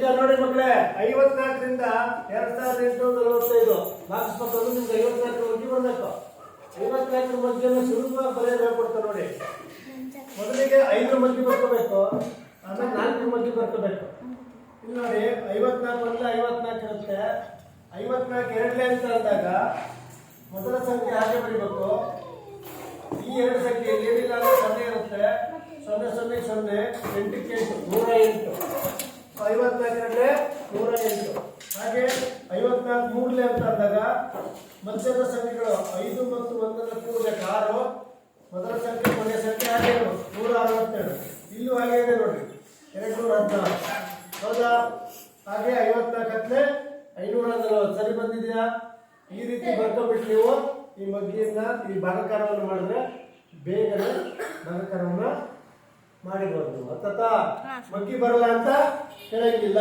ಈಗ ನೋಡಿ ಮಕ್ಕಳೇ, 54ರಿಂದ 2845 ಮಾರ್ಕ್ಸ್ ಪಕ್ಕದ್ದು ನಿಮ್ಗೆ 54 ಮಗ್ಗಿ ಬರಬೇಕು. 54 ಮಗ್ಗಿಯನ್ನು ಸುಲಭವಾಗಿ ಬರೆಯಲು ಹೇಳ್ಕೊಡ್ತಾರೆ ನೋಡಿ. ಮೊದಲಿಗೆ 5 ಮಗ್ಗಿ ಬರ್ಕೋಬೇಕು, ಆಮೇಲೆ 4 ಮಗ್ಗಿ ಬರ್ಕೋಬೇಕು. ಇಲ್ಲಿ ನೋಡಿ 54 ಒಂದೇ 54 ಇರುತ್ತೆ. 54 ಎರಡನೇ ಅಂತ ಅಂದಾಗ ಮೊದಲ ಸಂಖ್ಯೆ ಹಾಗೆ ಬರೀಬೇಕು. ಈ ಎರಡು ಸಂಖ್ಯೆಯಲ್ಲಿ ಏನಿಲ್ಲ ಅಂದ್ರೆ 0 ಇರುತ್ತೆ. 0 0 0 8ಕ್ಕೆ 8 108. 54 108. ಹಾಗೆ 54 ಮೂರನೇ ಅಂತ ಅಂದಾಗ ಮಧ್ಯದ ಸಂಖ್ಯೆಗಳು 5 ಮತ್ತು 1 ಕೂಡಬೇಕು 6. ಮೊದಲ ಸಂಖ್ಯೆ ಕೊನೆಯ ಸಂಖ್ಯೆ ಹಾಗೆ 167. ಇಲ್ಲೂ ಹಾಗೆ ಇದೆ ನೋಡಿ 216. ಹೌದಾ? ಹಾಗೆ 54 540 ಸರಿ ಬಂದಿದೆಯಾ? ಈ ರೀತಿ ಬರ್ಕೊಬಿಟ್ಟು ನೀವು ಈ ಮಗ್ಗಿಯನ್ನ ಈ ಭಾಗಕಾರವನ್ನು ಮಾಡಿದ್ರೆ ಬೇಗನೆ ಭಾಗಕಾರವನ್ನ ಮಾಡಿಬಹುದು. ಅರ್ಥಾತ್ ಮಗ್ಗಿ ಬರಲ್ಲ ಅಂತ ಹೇಳಂಗಿಲ್ಲ.